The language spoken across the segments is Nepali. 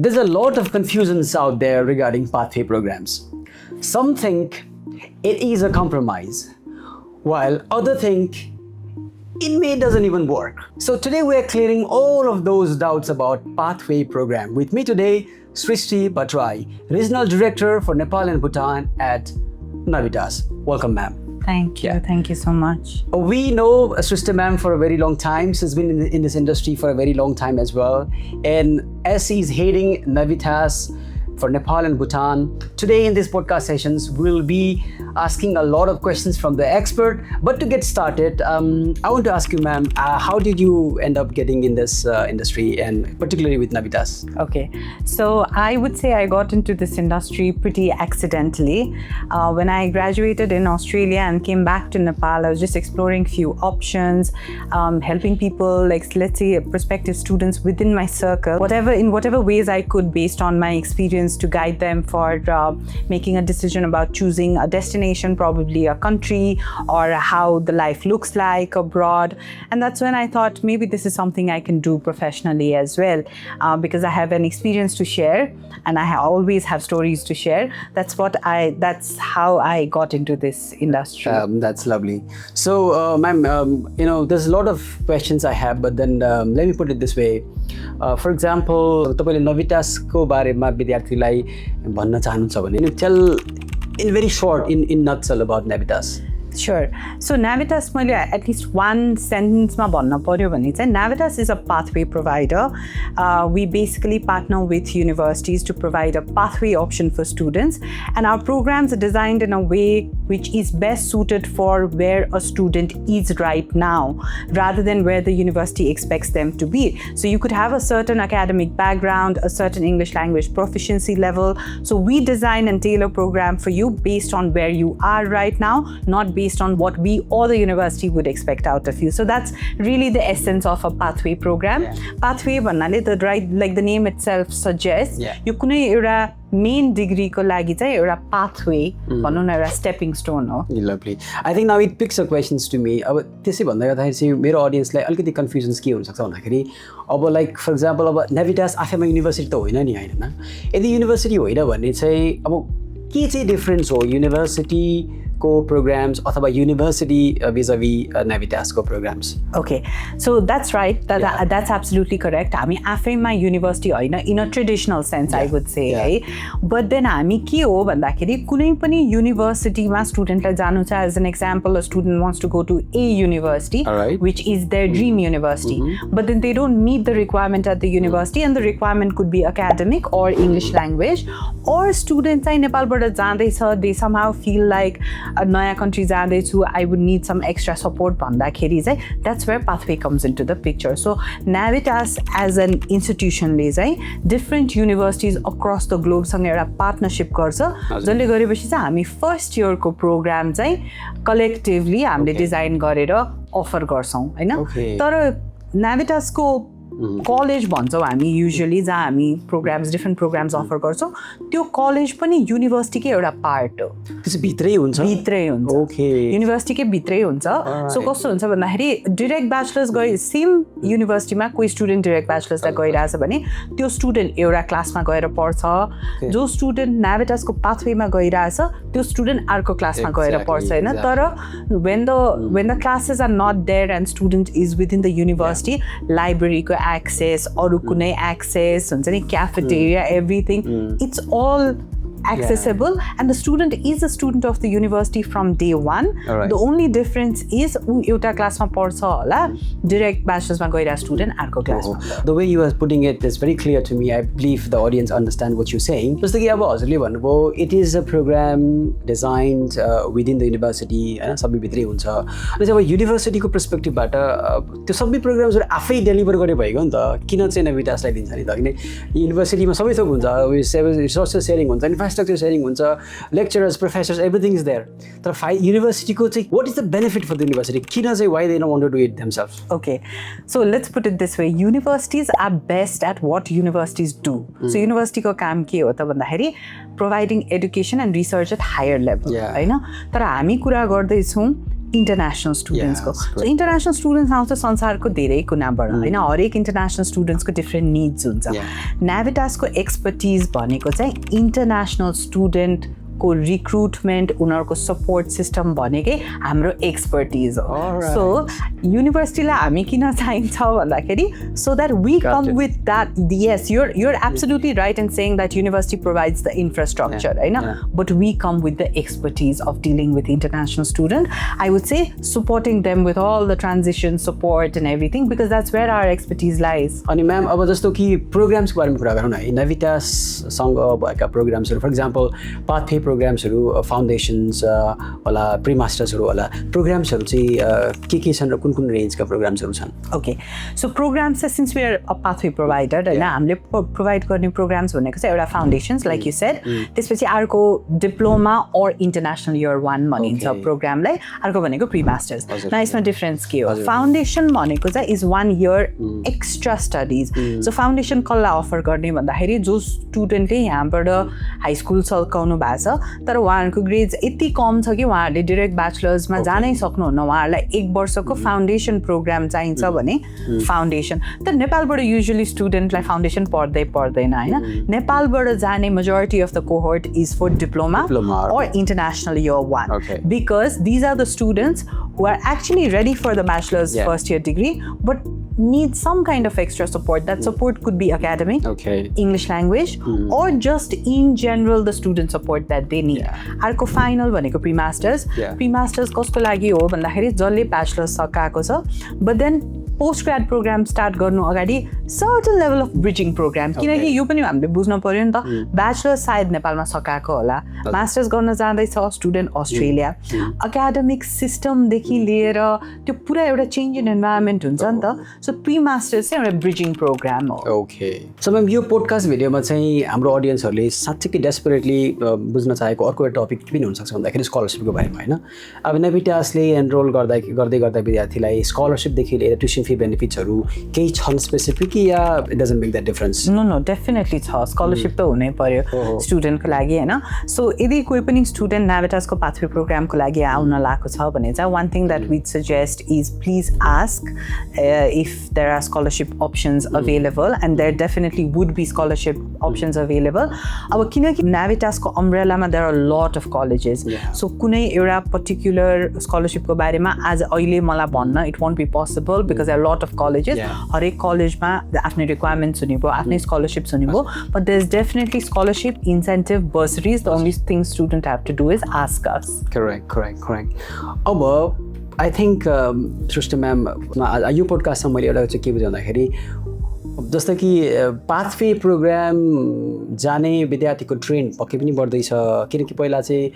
There's a lot of confusions out there regarding pathway programs. Some think it is a compromise, while others think it doesn't even work. So today we are clearing all of those doubts about pathway program. With me today, Shristy Bhattarai, Regional Director for Nepal and Bhutan at Navitas. Welcome, ma'am. Thank you. Thank you so much. We know Shristy ma'am for a very long time. She's been in this industry for a very long time as well. And as she's heading Navitas for Nepal and Bhutan, today in this podcast sessions, we'll be asking a lot of questions from the expert. But to get started, I want to ask you, ma'am, how did you end up getting in this industry, and particularly with Navitas? Okay, so I would say I got into this industry pretty accidentally. When I graduated in Australia and came back to Nepal, I was just exploring few options, helping people, like let's say prospective students within my circle, in whatever ways I could based on my experience to guide them for making a decision about choosing a destination, probably a country, or how the life looks like abroad. And that's when I thought maybe this is something I can do professionally as well, because I have an experience to share and I always have stories to share. That's how I got into this industry. That's lovely. So, ma'am, there's a lot of questions I have, but then let me put it this way. For example, तपाईले नविटासको बारेमा विद्यार्थीलाई भन्न चाहनुहुन्छ भने tell in very short, in nutshell about Navitas. Sure. So Navitas, at least one sentence ma bhanna paryo bhane chai Navitas is a pathway provider. We basically partner with universities to provide a pathway option for students, and our programs are designed in a way which is best suited for where a student is right now, rather than where the university expects them to be. So you could have a certain academic background, a certain English language proficiency level. So we design and tailor program for you based on where you are right now, not based on what we or the university would expect out of you. So that's really the essence of a pathway program. Pathway भन्नाले like the name itself suggests, यो कुनै एउटा main degree को लागि चाहिँ एउटा pathway भनौँ न, एउटा stepping stone हो. Lovely. I think now it picks up questions to me. अब त्यसै भन्दा गर्दाखेरि चाहिँ मेरो audience लाई अलिकति confusions के हुन सक्छ भन्दाखेरि अब like for example अब Navitas आफैमा युनिभर्सिटी त होइन नि, हैन? यदि युनिभर्सिटी होइन भने चाहिँ अब के चाहिँ डिफरेन्स हो युनिभर्सिटी को programs अथवा university vis-a-vis Navitas को programs? Okay, so that's right. That's absolutely correct. हामी आफैमा university होइन in a traditional sense, I would say, है. But then हामी के हो भन्दाखेरि कुनै पनि universityमा studentलाई जानु छ. As an example, a student wants to go to a university, which is their dream university. But then they don't meet the requirement at the university, and the requirement could be academic or English language. Or students चाहिँ नेपालबाट जाँदैछ, they somehow feel like a नयाँ country जाँदैछु, I would need some extra support भन्दाखेरि चाहिँ that's where pathway comes into the picture. So Navitas as an institution ले चाहिँ different universities across the globe सँग एउटा partnership गर्छ, जसले गरेपछि चाहिँ हामी first year को program चाहिँ collectively हामीले design गरेर offer गर्छौं, हैन? तर Navitas को कलेज भन्छौँ हामी युजुअली, जहाँ हामी डिफ्रेन्ट प्रोग्राम्स अफर गर्छौँ, त्यो कलेज पनि युनिभर्सिटीकै एउटा पार्ट हो. त्यसो भित्रै हुन्छ ओके, युनिभर्सिटीकै भित्रै हुन्छ. सो कस्तो हुन्छ भन्दाखेरि डिरेक्ट ब्याचलर्स सेम युनिभर्सिटीमा कोही स्टुडेन्ट डिरेक्ट ब्याचलर्सलाई गइरहेछ भने त्यो स्टुडेन्ट एउटा क्लासमा गएर पढ्छ. जो स्टुडेन्ट Navitasको पाथवेमा गइरहेछ त्यो स्टुडेन्ट अर्को क्लासमा गएर पढ्छ, हैन? तर when the classes are not there and student is within the university, लाइब्रेरीको access, अरु कुनै access हुन्छ नि, cafeteria, everything, it's all accessible, and the student is a student of the university from day one. The only difference is एउटा क्लासमा पढ्छ होला, direct bachelor'sमा गइरा student अर्को क्लासमा. The way you are putting it is very clear to me. I believe the audience understand what you're saying. जस्तो कि अब हजुरले भन्नुभयो it is a program designed within the university, हैन? सबै भित्रै हुन्छ. अनि जब युनिभर्सिटीको पर्सपेक्टिभबाट त्यो सबै प्रोग्राम्सहरु आफै डेलिभर गरे भएको नि त, किन चाहिँ Navitasलाई दिन्छ नि त? किन युनिभर्सिटीमा सबै थोक हुन्छ, रिसोर्सेस शेयरिङ हुन्छ, infrastructure sharing huncha, lecturers, professors, everything is there. तर university को चाहिँ what is the benefit for the university? किन चाहिँ why they don't want to do it themselves? Okay, so let's put it this way. Universities are best at what universities do. So university को काम के हो त भन्दाखेरि providing education and research at higher level, हैन? तर हामी कुरा गर्दै छौं इन्टरनेसनल स्टुडेन्ट्सको सो इन्टरनेसनल स्टुडेन्ट्स आउँछ संसारको धेरै कुनाबाट होइन हरेक इन्टरनेसनल स्टुडेन्ट्सको डिफ्रेन्ट निड्स हुन्छ नाभिटासको एक्सपर्टिज भनेको चाहिँ इन्टरनेसनल स्टुडेन्टको रिक्रुटमेन्ट उनीहरूको सपोर्ट सिस्टम भनेकै हाम्रो एक्सपर्टिज हो सो युनिभर्सिटीलाई हामी किन चाहिन्छ भन्दाखेरि so that we come with that yes you're absolutely right in saying that university provides the infrastructure होइन but we come with the expertise of dealing with international student I would say supporting them with all the transition support and everything because that's where our expertise lies अनि म्याम अब जस्तो कि प्रोग्राम्सको बारेमा कुरा गरौँ न है नभिटाससँग भएका प्रोग्राम्सहरू फर इक्जाम्पल पाथवे प्रोग्राम्सहरू फाउन्डेसन्स होला प्री मास्टर्सहरू होला प्रोग्राम्सहरू चाहिँ के छन् र कुन रेन्जका प्रोग्राम्सहरू छन् ओके सो प्रोग्राम्स चाहिँ since we are a pathway provider होइन हामीले प्रोभाइड गर्ने प्रोग्राम्स भनेको चाहिँ एउटा फाउन्डेसन्स लाइक यु सेड त्यसपछि अर्को डिप्लोमा अर इन्टरनेसनल इयर 1 भनिन्छ प्रोग्रामलाई अर्को भनेको प्री मास्टर्स न यसमा डिफ्रेन्स के हो फाउन्डेसन भनेको चाहिँ is 1 year extra studies so foundation कसलाई अफर गर्ने भन्दाखेरि जो स्टुडेन्टले यहाँबाट हाई स्कुल सकाउनु भएको छ तर उहाँहरूको ग्रेड्स यति कम छ कि उहाँहरूले डिरेक्ट ब्याचलर्समा जानै सक्नुहुन्न उहाँहरूलाई 1 वर्षको फाउन्डेसन प्रोग्राम चाहिन्छ भने फाउन्डेसन तर नेपालबाट युजुअली स्टुडेन्टलाई फाउन्डेसन पर्दैन होइन नेपालबाट जाने majority of the cohort is for diploma or international year 1 because these are the students who are actually ready for the bachelor's first year degree but need some kind of extra support. That support could be academic, English language, or just in general the student support that they need. अर्को final भनेको pre-masters. Pre-masters कसको लागि हो भन्दाखेरि जसले bachelor's सकाएको छ but then post-grad program start गर्नु अगाडि certain level of bridging program किनकि यो पनि हामीले बुझ्न पर्यो नि त bachelor's सायद नेपालमा सकाएको होला मास्टर्स गर्न जाँदैछ स्टुडेन्ट अस्ट्रेलिया एकाडेमिक सिस्टमदेखि लिएर त्यो पुरा एउटा चेन्ज इन इन्भाइरोमेन्ट हुन्छ नि त सो प्री मास्टर्स चाहिँ एउटा ब्रिजिङ प्रोग्राम हो ओके सो म्याम यो पोडकास्ट भिडियोमा चाहिँ हाम्रो अडियन्सहरूले साँच्चै डेस्परेटली बुझ्न चाहेको अर्को एउटा टपिक पनि हुनसक्छ भन्दाखेरि स्कलरसिपको बारेमा होइन अब नेभिटासले एनरोल गर्दै विद्यार्थीलाई स्कलरसिपदेखि लिएर ट्युसन फी बेनिफिट्सहरू केही छन् स्पेसिफिक या it doesn't make that difference no definitely छ स्कलरसिप त हुनै पर्यो स्टुडेन्टको लागि होइन सो यदि कोही पनि स्टुडेन्ट नाभिटासको पाथवे प्रोग्रामको लागि आउन लागेको छ भने चाहिँ one thing that we suggest is please ask if there are scholarship options available and there definitely would be scholarship options available अब किनकि नाभिटासको अम्ब्रेलामा there are a lot of colleges so कुनै एउटा particular scholarshipको बारेमा आज अहिले मलाई भन्न it won't be possible because there are a lot of colleges हरेक कलेजमा आफ्नै requirements हुने भयो आफ्नै scholarships हुने भयो but there's definitely scholarship incentive bursaries the only thing student have to do is ask us correct अब आई थिङ्क सृष्टि म्याम यो पोडकास्टमा मैले एउटा चाहिँ के बुझेँ भन्दाखेरि जस्तो कि पाथवे प्रोग्राम जाने विद्यार्थीको ट्रेन्ड पक्कै पनि बढ्दैछ किनकि पहिला चाहिँ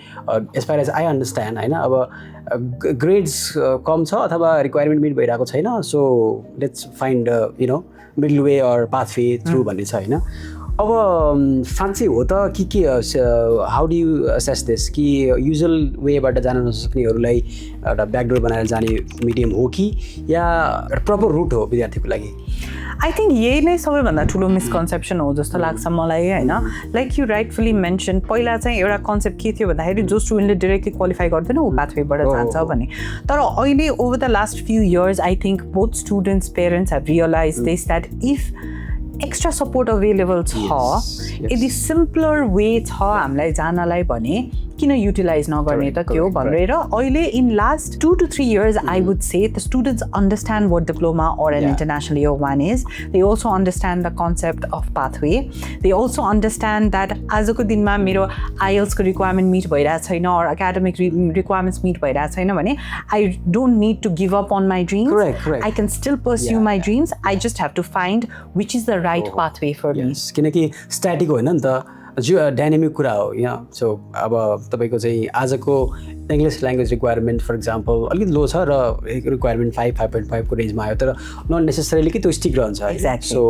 as far as I understand होइन अब ग्रेड्स कम छ अथवा रिक्वायरमेन्ट मिट भइरहेको छैन so let's find middle way or pathway through भन्ने छ होइन अब साँच्चै हो त के how do you assess this कि युजुअल वेबाट जान नसक्नेहरूलाई एउटा ब्याकडोर बनाएर जाने मिडियम हो कि या प्रपर रुट हो विद्यार्थीको लागि आई थिङ्क यही नै सबैभन्दा ठुलो मिसकन्सेप्सन हो जस्तो लाग्छ मलाई होइन लाइक यु राइटफुली मेन्सन पहिला चाहिँ एउटा कन्सेप्ट के थियो भन्दाखेरि जो स्टुडेन्टले डिरेक्टली क्वालिफाई गर्दैन ऊ पाथवेबाट जान्छ भने तर अहिले over the last few years I think both students parents have realise this that if extra support available छ यदि सिम्पलर वे छ हामीलाई जानलाई भने किन युटिलाइज नगर्ने त त्यो भनेर अहिले in last 2 to 3 years I would say the students understand what diploma or an international year 1 is. They also understand the concept of pathway. They also understand that आजको दिनमा मेरो IELTS को requirement meet भइरहेको छैन or academic requirements meet भइरहेको छैन भने I don't need to give up on my dreams. Correct. I can still pursue my dreams. I just have to find which is the right pathway for me. किनकि स्ट्याटिक होइन नि त जो डाइनामिक कुरा हो यहाँ सो अब तपाईँको चाहिँ आजको English language requirement for example अलिकति लो छ र रिक्वायरमेन्ट 5.5 को रेन्जमा आयो तर नट नेसेसरीली कि त्यो स्टिक रहन्छ so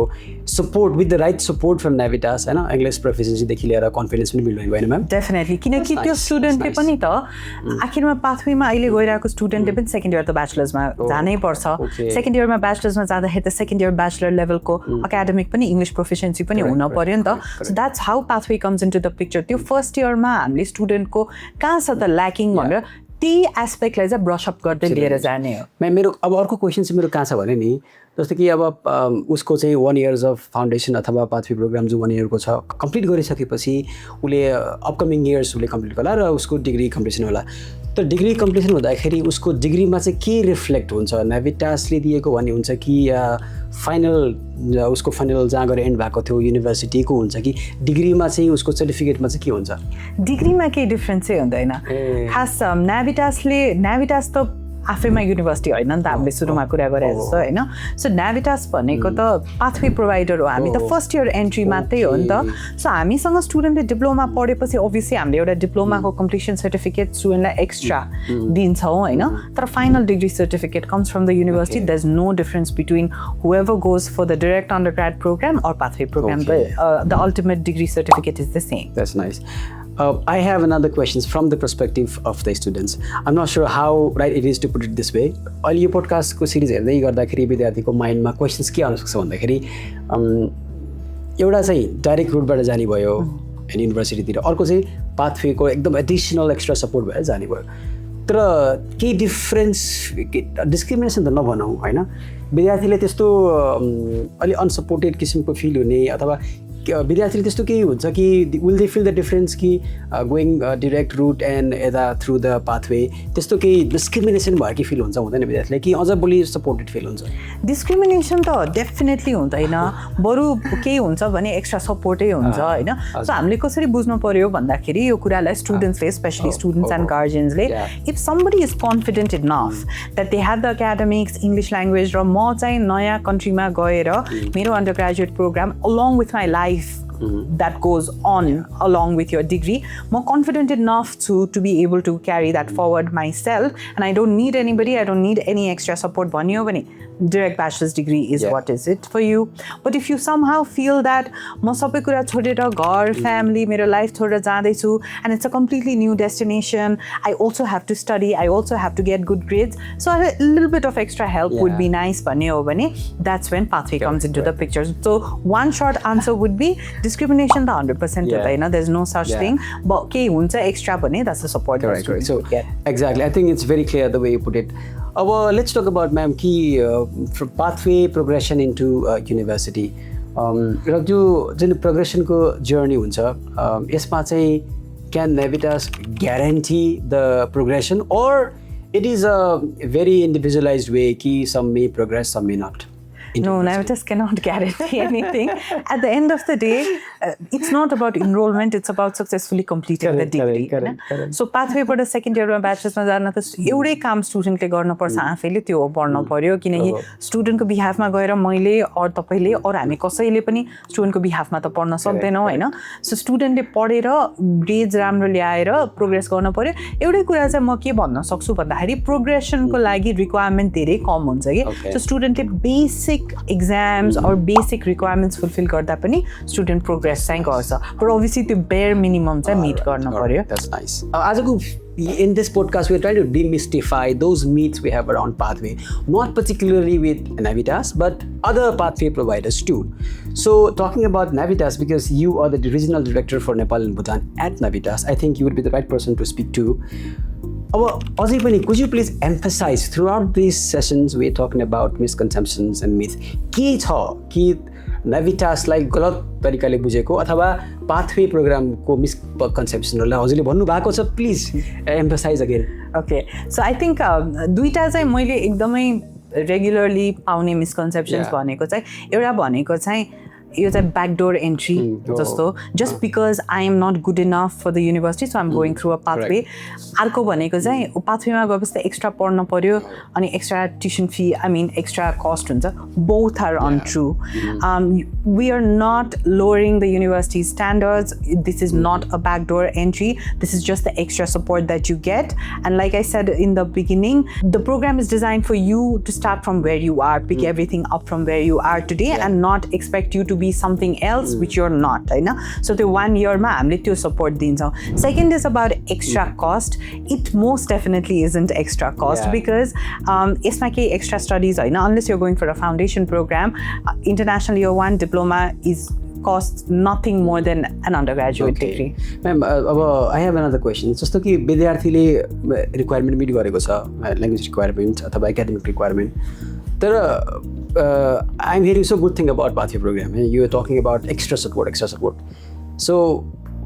support with the right support from Navitas होइन इङ्ग्लिस प्रोफिसियन्सीदेखि लिएर कन्फिडेन्स पनि बिल्ड भएन म्याम डेफिनेटली किनकि त्यो स्टुडेन्टले पनि त आखिरमा पाथवेमा अहिले गइरहेको स्टुडेन्टले पनि सेकेन्ड इयर त ब्याचलर्समा जानै पर्छ सेकेन्ड इयरमा ब्याचलर्समा जाँदाखेरि त सेकेन्ड इयर ब्याचलर लेभलको एकाडेमिक पनि इङ्ग्लिस प्रोफिसियन्सी पनि हुन पर्यो नि त so that's how pathway comes into the picture त्यो फर्स्ट इयरमा हामीले स्टुडेन्टको कहाँ छ त ल्याकिङ भनेर त्यही एस्पेक्टलाई चाहिँ ब्रसअप गर्दै लिएर जाने हो। मेरो अब अर्को क्वेसन चाहिँ मेरो कहाँ छ भने नि जस्तो कि अब उसको चाहिँ 1 इयर्स अफ फाउन्डेसन अथवा पाथवे प्रोग्राम जो 1 इयरको छ कम्प्लिट गरिसकेपछि उसले अपकमिङ इयर्स उसले कम्प्लिट होला र उसको डिग्री कम्प्लिसन होला। तर डिग्री कम्प्लिसन हुँदाखेरि उसको डिग्रीमा चाहिँ के रिफ्लेक्ट हुन्छ, नेभिटासले दिएको भन्ने हुन्छ कि फाइनल उसको फाइनल जहाँ गएर एन्ड भएको थियो युनिभर्सिटीको हुन्छ कि डिग्रीमा चाहिँ उसको सर्टिफिकेटमा चाहिँ के हुन्छ? डिग्रीमा केही डिफ्रेन्स चाहिँ हुँदैन खास। नेभिटास त आफैमा युनिभर्सिटी होइन नि त, हामीले सुरुमा कुरा गरे जस्तो होइन। सो नेभिटास भनेको त पाथवे प्रोभाइडर हो, हामी त फर्स्ट इयर एन्ट्री मात्रै हो नि त। सो हामीसँग स्टुडेन्टले डिप्लोमा पढेपछि अभियसली हामीले एउटा डिप्लोमाको कम्प्लिसन सर्टिफिकेट स्टुडेन्टलाई एक्स्ट्रा दिन्छौँ होइन। तर final degree certificate comes from the university. There is no difference between whoever goes for the direct undergrad programme और pathway programme. The ultimate degree certificate is the same. That's nice. I have another questions from the perspective of the students. I'm not sure how right it is to put it this way. अहिले यो पोडकास्टको सिरिज हेर्दै गर्दाखेरि विद्यार्थीको माइन्डमा क्वेसन्स के आउन सक्छ भन्दाखेरि एउटा चाहिँ डाइरेक्ट रुटबाट जाने भयो युनिभर्सिटीतिर, अर्को चाहिँ पाथवेको एकदम एडिसनल एक्स्ट्रा सपोर्ट भएर जाने भयो। तर केही डिफ्रेन्स डिस्क्रिमिनेसन त नभनौँ होइन, विद्यार्थीले त्यस्तो अलि अनसपोर्टेड किसिमको फिल हुने अथवा विद्यार्थीले त्यस्तो केही हुन्छ कि will they feel the difference कि गोइङ डिरेक्ट रुट एन्ड यता थ्रु द पाथवे त्यस्तो केही डिस्क्रिमिनेसन भयो कि फिल हुन्छ हुँदैन विद्यार्थीले कि अझ बढी सपोर्टेड फिल हुन्छ? डिस्क्रिमिनेसन त डेफिनेटली हुँदैन, बरु केही हुन्छ भने एक्स्ट्रा सपोर्टै हुन्छ होइन। सो हामीले कसरी बुझ्नु पर्यो भन्दाखेरि यो कुरालाई स्टुडेन्ट्सले स्पेसली स्टुडेन्ट्स एन्ड गार्जियन्सले if somebody is confident enough that they have the academics English language र म चाहिँ नयाँ कन्ट्रीमा गएर मेरो undergraduate programme along with my life that goes on along with your degree, more confident enough to be able to carry that forward myself, and I don't need anybody, I don't need any extra support. Bhanyo bhane direct bachelor's degree is what is it for you. But if you somehow feel that ma sabai kura chhodera ghar family mero life chhodera jadai chu and it's a completely new destination, I also have to study, I also have to get good grades, so a little bit of extra help would be nice bhanyo bhane that's when pathway comes into the picture. So one short answer would be discrimination the 100% huँदैन, there's no such thing, but के हुन्छ extra भने that's the support. Correct. So exactly, I think it's very clear the way you put it. Let's talk about ma'am कि from pathway progression into university. र जो जुन प्रोग्रेसनको जर्नी हुन्छ यसमा चाहिँ can Navitas guarantee the progression or it is a very individualized way कि some may progress, some may not? No, Navitas cannot guarantee anything. At the end of the day, it's not about enrollment, it's about successfully completing the degree. Correct. So pathway बाट सेकेन्ड इयरमा ब्याचलर्समा जान त एउटै काम स्टुडेन्टले गर्नुपर्छ, आफैले त्यो पढ्नु पर्यो किनकि स्टुडेन्टको बिहाफमा गएर मैले और तपाईँले और हामी कसैले पनि स्टुडेन्टको बिहाफमा त पढ्न सक्दैनौँ होइन। सो स्टुडेन्टले पढेर ग्रेड्स राम्रो ल्याएर प्रोग्रेस गर्नु पर्यो। एउटै कुरा चाहिँ म के भन्न सक्छु भन्दाखेरि प्रोग्रेसनको लागि रिक्वायरमेन्ट धेरै कम हुन्छ कि। सो स्टुडेन्टले basic exams or basic requirements fulfill गर्दा पनि student progress चाहिँ गर्छ, but obviously त्यो bare minimum चाहिँ meet गर्न पर्यो। That's nice. आजको in this podcast we are trying to demystify those myths we have around pathway, not particularly with Navitas but other pathway providers too. So talking about Navitas, because you are the regional director for Nepal and Bhutan at Navitas, I think you would be the right person to speak to. अझै पनि could you please emphasize throughout these sessions we are talking about misconceptions and myths के छ कि Navitasलाई गलत तरिकाले बुझेको अथवा पाथवे प्रोग्रामको मिसकन्सेप्सनहरूलाई हजुरले भन्नु भएको छ, please emphasise again. Okay, so I think दुईवटा चाहिँ मैले एकदमै रेगुलरली पाउने मिसकन्सेप्सन्स भनेको चाहिँ एउटा भनेको चाहिँ यो चाहिँ ब्याकडोर एन्ट्री जस्तो, just because I am not good enough for the university so I am going through a pathway. अर्को भनेको चाहिँ पाथवेमा गएपछि त एक्स्ट्रा पढ्न पर्यो अनि extra tuition fee I mean extra cost हुन्छ। Both are untrue. We are not lowering the university standards, this is not a backdoor entry, this is just the extra support that you get. And like I said in the beginning, the programme is design for you to start from where you are, pick everything up from where you are today and not expect you to be something else which you're not, right? So the 1 year ma hamle tyo support dinchau. Second is about extra cost. It most definitely isn't extra cost because यसमा केही extra studies होइन, unless you're going for a foundation program. International year 1 diploma is costs nothing more than an undergraduate degree. Ma'am, I have another question. जस्तो कि विद्यार्थीले रिक्वायरमेन्ट मिट गरेको छ ल्याङ्ग्वेज रिक्वायरमेन्ट अथवा एकाडेमिक रिक्वायरमेन्ट तर I am hearing so good thing about pathway program you are talking about extra support so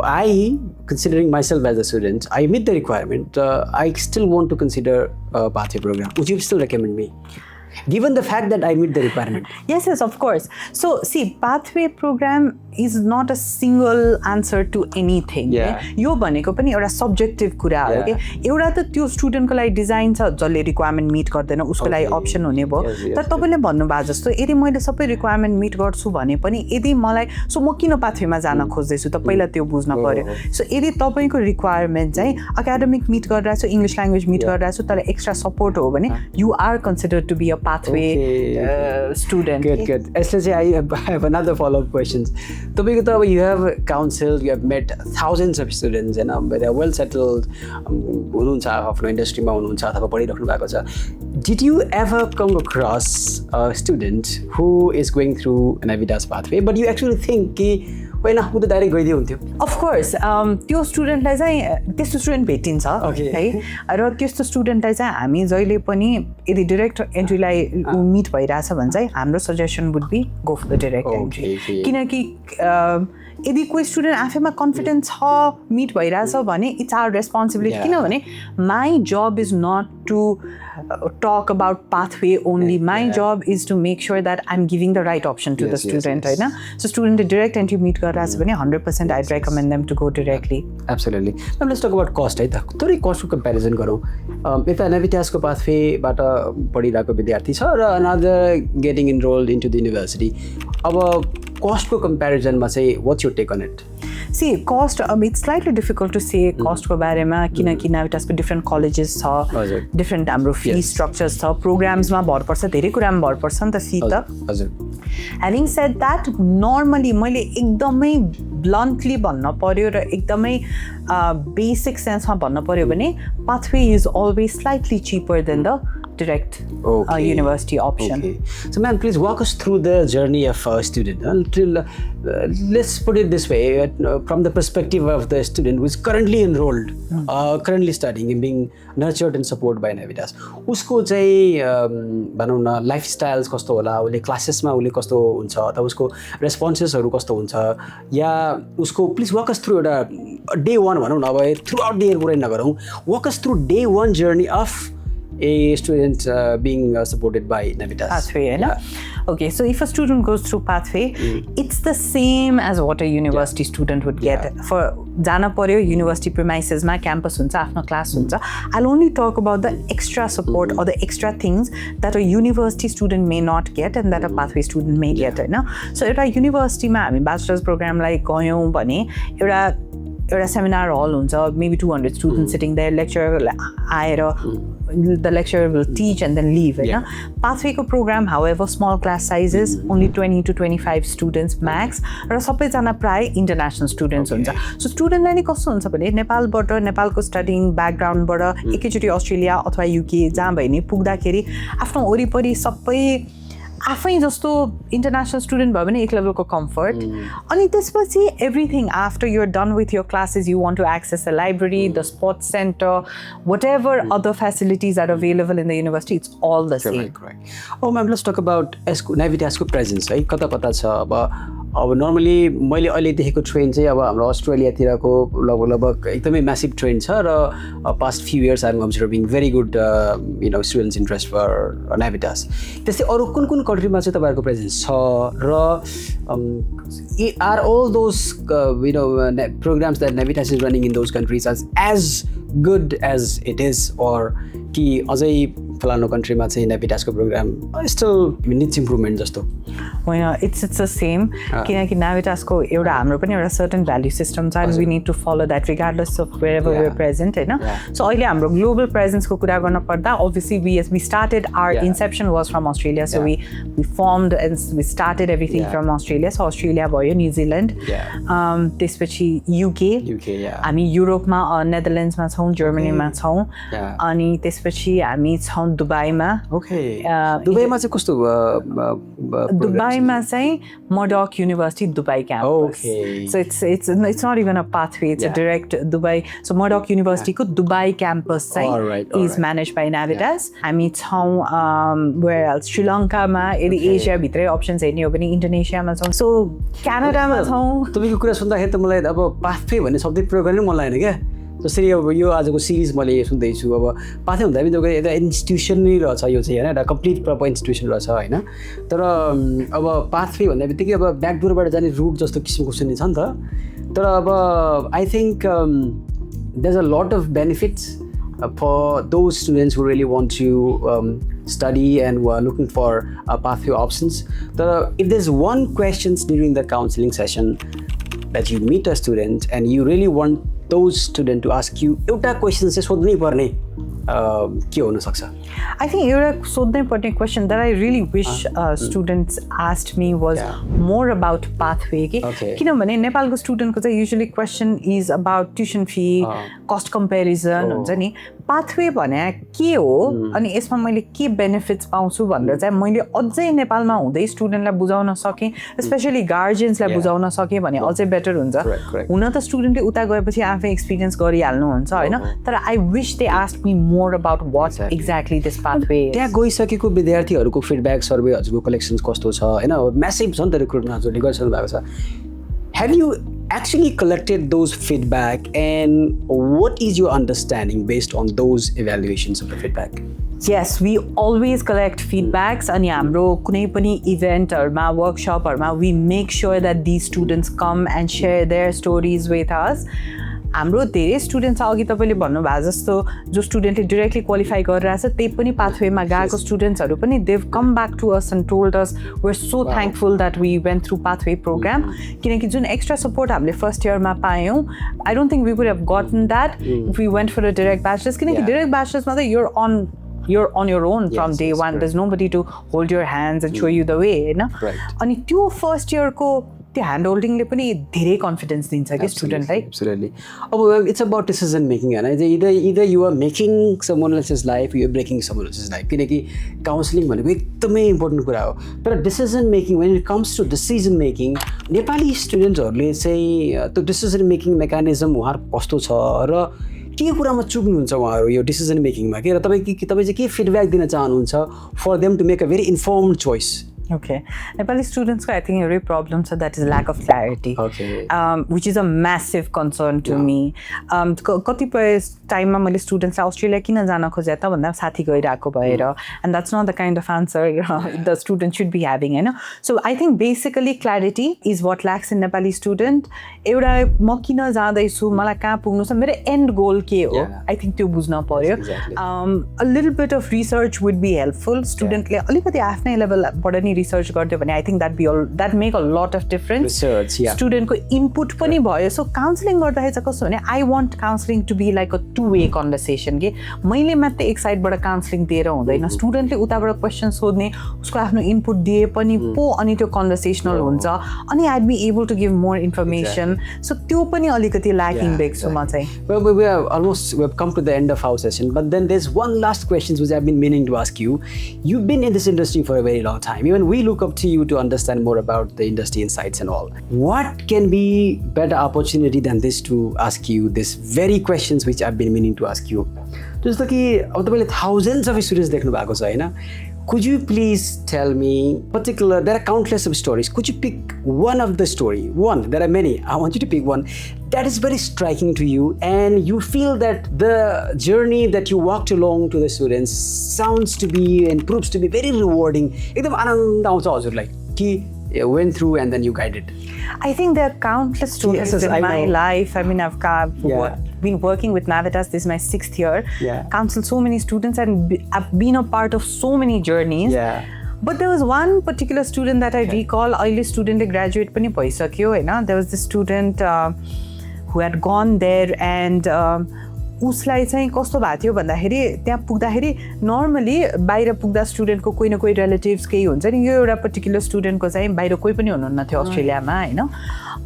I, considering myself as a student, I meet the requirement. I still want to consider a pathway program. Would you still recommend me? Given the fact that I meet the requirement. Yes, of course. So, see, pathway program is not a single answer to anything. यो भनेको पनि एउटा सब्जेक्टिभ कुरा हो के एउटा त त्यो स्टुडेन्टको लागि डिजाइन छ जसले रिक्वायरमेन्ट मिट गर्दैन उसको लागि अप्सन हुने भयो तर तपाईँले भन्नुभएको जस्तो यदि मैले सबै रिक्वायरमेन्ट मिट गर्छु भने पनि यदि मलाई सो म किन पाथवेमा जान खोज्दैछु त पहिला त्यो बुझ्न पर्यो सो यदि तपाईँको रिक्वायरमेन्ट चाहिँ एकाडेमिक मिट गरिरहेको छु इङ्ग्लिस ल्याङ्ग्वेज मिट गरिरहेको छु तर एक्स्ट्रा सपोर्ट हो भने you are considered to be a pathway student. Good. Actually, I have another follow-up questions. तपाईँको त अब you have counseled, you have met thousands of students and they are well settled. हुनुहुन्छ आफ्नो इन्डस्ट्रीमा हुनुहुन्छ अथवा पढिराख्नु भएको छ. Did you ever come across a student who is going through an Navitas pathway, but you actually think कि होइन ऊ त डाइरेक्ट गइदियो हुन्थ्यो? अफकोर्स त्यो स्टुडेन्टलाई चाहिँ त्यस्तो स्टुडेन्ट भेटिन्छ है र त्यस्तो स्टुडेन्टलाई चाहिँ हामी जहिले पनि यदि डिरेक्ट एन्ट्रीलाई मिट भइरहेछ भने चाहिँ हाम्रो suggestion would be go for the direct entry किनकि यदि कोही स्टुडेन्ट आफैमा कन्फिडेन्ट छ मिट भइरहेछ भने इट्स आवर रेस्पोन्सिबिलिटी किनभने my job is not to talk about pathway only. My job is to make sure that I'm giving the right option to the student, right? So student direct entry meet garras bhane 100% I'd recommend them to go directly. Absolutely. Now let's talk about cost, right? Thodi cost ko comparison garo. If a Navitas ko pathway bata padhirako vidyarthi cha ra another getting enrolled into the university. Aba cost ko comparison ma चाहिँ what's your take on it? See, cost, it's slightly difficult to say cost को बारेमा किनकि Navitas को different colleges छ, different हाम्रो fee structures छ, programs मा भर पर्छ, धेरै कुरामा भर पर्छ नि त fee त. Having said that, normally मैले एकदमै bluntly भन्न पर्यो र एकदमै basic sense मा भन्न पर्यो भने pathway is always slightly cheaper than the direct university option. So ma'am, please walk us through the journey of a student. Let's put it this way, from the perspective of the student who is currently enrolled, currently studying and being nurtured and supported by Navitas. उसको चाहिँ भनौँ न लाइफस्टाइल्स कस्तो होला, उसले क्लासेसमा उसले कस्तो हुन्छ अथवा उसको रेस्पोन्सेसहरू कस्तो हुन्छ या उसको प्लिज वक अस थ्रु एउटा डे 1 भनौँ न अब थ्रु आउट डे कुरा नगरौँ walk us through day 1 journey of a student being supported by Navitas. Pathway, Okay, so if a student goes through pathway, it's the same as what a university student would get. For jana paryo university premises ma campus huncha afno class huncha. I'll only talk about the extra support or the extra things that a university student may not get and that a pathway student may get, So एउटा university ma हामी bachelor's program like गयौं भने एउटा seminar hall huncha, maybe 200 students sitting there, lecturer आएर the lecturer will teach and then leave, Pathway ko program, however, small class sizes, only 20 to 25 students max, र सबैजना प्राय international students हुन्छ. So student लाई नि कस्तो हुन्छ भने नेपालबाट नेपालको स्टडीइङ ब्याकग्राउन्डबाट एकैचोटि अस्ट्रेलिया अथवा युके जहाँ भए नि पुग्दाखेरि आफ्नो वरिपरि सबै आफै जस्तो इन्टरनेसनल स्टुडेन्ट भयो भने एक लेभलको कम्फर्ट अनि त्यसपछि everything after you are done with your classes you want to access the library the sports centre whatever other facilities are available in the university it's all the same. Ma'am let's talk about नाभिटासको प्रेजेन्स है कता कता छ अब नर्मली मैले अहिले देखेको ट्रेन्ड चाहिँ अब हाम्रो अस्ट्रेलियातिरको लगभग एकदमै म्यासिभ ट्रेन्ड छ र past few years are observing very good students interest for Navitas. त्यस्तै अरू कुन कुन कन्ट्रीमा चाहिँ तपाईँहरूको प्रेजेन्स छ र are all those programmes that Navitas is running in those countries as good as it is or कि अझै फलानु कन्ट्रीमा चाहिँ नाभिटासको प्रोग्राम स्टिल निड्स इम्प्रुभमेन्ट जस्तो होइन इट्स द सेम किनकि नाभिटासको एउटा हाम्रो पनि एउटा सर्टन भ्याल्यु सिस्टम छ and we need to follow that regardless of wherever we are present होइन. सो अहिले हाम्रो ग्लोबल प्रेजेन्सको कुरा गर्न पर्दा obviously we started our inception was from Australia so we formed and we started everything from Australia. So Australia भयो न्युजिल्यान्ड त्यसपछि युके हामी युरोपमा नेदरल्यान्ड्समा छौँ जर्मनीमा छौँ अनि त्यसपछि हामी छौँ ठाउँ दुबईमा ओके दुबईमा चाहिँ कस्तो दुबईमा चाहिँ Murdoch university Dubai campus so it's not even a pathway it's direct Dubai so Murdoch युनिभर्सिटीको दुबई क्याम्पस चाहिँ इज म्यानेज बाई नाभिटास हामी छौँ वेयर एल्स श्रीलङ्कामा यदि एसियाभित्रै अप्सन्स हेर्ने हो भने इन्डोनेसियामा छौँ सो क्यानाडामा छौँ तपाईँको कुरा सुन्दाखेरि त मलाई अब पाथवे भन्ने शब्द प्रयोग गर्नु मन लागेन क्या जसरी अब यो आजको सिरिज मैले सुन्दैछु अब पाथवे भन्दा पनि तपाईँको एउटा इन्स्टिट्युसन नै रहेछ यो चाहिँ होइन एउटा कम्प्लिट प्रपर इन्स्टिट्युसन रहेछ होइन तर अब पाथवे भन्दा बित्तिकै अब ब्याकडोरबाट जाने रुट जस्तो किसिमको सुन्ने छ नि त तर अब I think there is a lot of benefits for those students who really want to study and who are looking for pathway options. If there's one question during the counseling session that you meet a student and you really want those students to ask you, एउटा question चाहिँ सोध्नै पर्ने के हुन सक्छ? I think एउटा सोध्नै पर्ने question that I really wish students asked me was more about pathway के किनभने नेपालको स्टुडेन्टको चाहिँ usually question is about tuition fee, cost comparison हुन्छ नि pathway भने के हो अनि यसमा मैले के benefits पाउँछु भनेर चाहिँ मैले अझै नेपालमा हुँदै स्टुडेन्टलाई बुझाउन सके स्पेशली गार्जियन्सलाई बुझाउन सके भने अझै बेटर हुन्छ हुन त स्टुडेन्टले उता गएपछि आफै एक्सपिरियन्स गरिहाल्नु हुन्छ हैन तर I wish they asked me more about what exactly this pathway is. त्यहाँ गइसकेको विद्यार्थीहरूको फिडब्याक सर्वे हजुरको कलेक्सन्स कस्तो छ हैन म्यासिभ छ नि त रिक्रुटमेन्ट हजुरले गरिसक्नु भएको छ Have you actually collected those feedback and what is your understanding based on those evaluations of the feedback? Yes, we always collect feedbacks अनि हाम्रो कुनै पनि इभेन्टहरुमा वर्कशपहरुमा we make sure that these students come and share their stories with us. हाम्रो धेरै स्टुडेन्ट्स अघि तपाईले भन्नुभएको जस्तो जो स्टुडेन्टले डाइरेक्टली क्वालिफाई गरिरहेछ त्यही पनि पाथवेमा गएको स्टुडेन्ट्सहरु पनि they've come back to us and told us we're so thankful that we went through pathway program किनकि जुन एक्स्ट्रा सपोर्ट हामीले फर्स्ट इयरमा पायौं I don't think we would have gotten that if we went for a direct bachelor's किनकि direct bachelor's मा त you're on your own from day one. There's nobody to hold your hands and show you the way, हैन अनि त्यो फर्स्ट इयरको त्यो ह्यान्ड होल्डिङले पनि धेरै कन्फिडेन्स दिन्छ के स्टुडेन्टलाई एब्सोल्युटली अब इट्स अबाउट डिसिजन मेकिङ हैन either you are making someone else's life you are breaking someone else's life किनकि काउन्सिलिङ भनेको एकदमै इम्पोर्टेन्ट कुरा हो तर decision making when it comes to decision making Nepali स्टुडेन्ट्सहरूले चाहिँ त्यो डिसिजन मेकिङ मेकानिजम उहाँहरु कस्तो छ र के कुरामा चुक्नुहुन्छ उहाँहरु यो डिसिजन मेकिङमा के र तपाईँ चाहिँ के फिडब्याक दिन चाहनुहुन्छ for them to make a very informed choice Okay. Nepali students, I think, every problem so that is lack of clarity, which is a massive concern to me. कतिपय टाइममा मैले स्टुडेन्ट्सलाई अस्ट्रेलिया किन जान खोजे त भन्दा साथी गइरहेको भएर and that's not the kind of answer the student should be having, हैन so I think basically clarity is what lacks in Nepali student. एउटा म किन जाँदैछु मलाई कहाँ पुग्नु छ मेरो एन्ड गोल के हो I think त्यो बुझ्न पर्यो a little bit of research would be helpful. स्टुडेन्टले अलिकति आफ्नै लेभलबाट नि रिसर्च गर्दियो भने I think that make a lot of difference. स्टुडेन्टको इनपुट पनि भयो सो काउन्सिलिङ गर्दाखेरि चाहिँ कस्तो भने I want counseling to be like a two-way conversation के मैले मात्रै एक साइडबाट काउन्सिलिङ दिएर हुँदैन स्टुडेन्टले उताबाट क्वेसन सोध्ने उसको आफ्नो इनपुट दिए पनि पो अनि त्यो कन्भर्सेसनल हुन्छ अनि I'd be able to give more information. So त्यो पनि अलिकति lacking देख्छु म चाहिँ. Well, we have come to the end of our session, but then there's one last question which I've been meaning to ask you. You've been in this industry for a very long time. Even we look up to you to understand more about the industry insights and all. What can be better opportunity than this to ask you this very questions which I've been meaning to ask you? जस्तो कि अब तपाईले thousands of students देख्नु भएको छ हैन Could you please tell me particular there are countless of stories could you pick one of the story one there are many I want you to pick one that is very striking to you and you feel that the journey that you walked along to the students sounds to be and proves to be very rewarding एकदम आनन्द आउँछ हजुरलाई कि went through and then you guided. I think there are countless stories in my life. I mean, I've been working with Navitas. This is my 6th year. Counseled so many students and I've been a part of so many journeys. But there was one particular student that I recall. Early student graduate pani bhaisakyo हैन. There was this student who had gone there and उसलाई चाहिँ कस्तो भएको थियो भन्दाखेरि त्यहाँ पुग्दाखेरि नर्मली बाहिर पुग्दा स्टुडेन्टको कोही न कोही रिलेटिभ्स केही हुन्छ नि यो एउटा पर्टिकुलर स्टुडेन्टको चाहिँ बाहिर कोही पनि हुनुहुन्न थियो अस्ट्रेलियामा होइन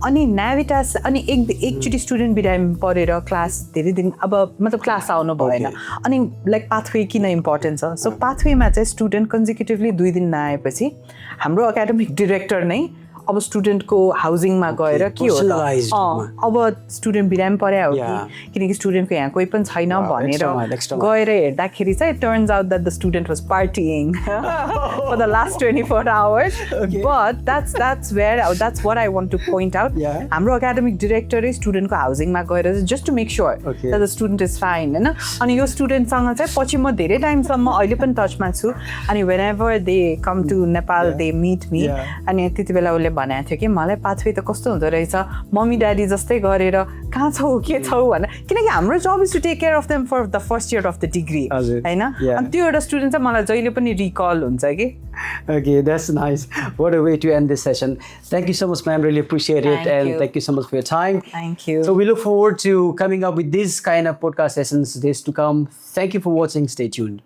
अनि नाभिटास अनि एकचोटि स्टुडेन्ट बिरामी परेर क्लास धेरै दिन अब मतलब क्लास आउनु भएन अनि लाइक पाथवे किन इम्पोर्टेन्ट छ सो पाथवेमा चाहिँ स्टुडेन्ट कन्जिक्युटिभली 2 दिन नआएपछि हाम्रो एकाडेमिक डिरेक्टर नै अब स्टुडेन्टको हाउसिङमा गएर के हो त अब स्टुडेन्ट बिरामी पर्या हो कि किनकि स्टुडेन्टको यहाँ कोही पनि छैन भनेर गएर हेर्दाखेरि चाहिँ turns out that the student was partying for the last 24 hours but that's what I want to point out हाम्रो एकाडेमिक डिरेक्टरै स्टुडेन्टको हाउसिङमा गएर just to make sure that the student is fine होइन अनि यो स्टुडेन्टसँग चाहिँ पछि म धेरै टाइमसम्म अहिले पनि टचमा छु अनि whenever they come to Nepal they meet me अनि त्यति बेला उसले भनेको थियो कि मलाई पाथवे त कस्तो हुँदो रहेछ मम्मी ड्याडी जस्तै गरेर कहाँ छौ के छौ भनेर किनकि हाम्रो job is to take care of them for the first year of the degree होइन अनि त्यो एउटा स्टुडेन्ट चाहिँ मलाई जहिले पनि रिकल हुन्छ कि Okay, that's nice. What a way to end this session. Thank you so much, ma'am. Really appreciate it. Thank you so much for your time. Thank you. So we look forward to coming up with these kind of podcast sessions days to come. Thank you for watching. Stay tuned.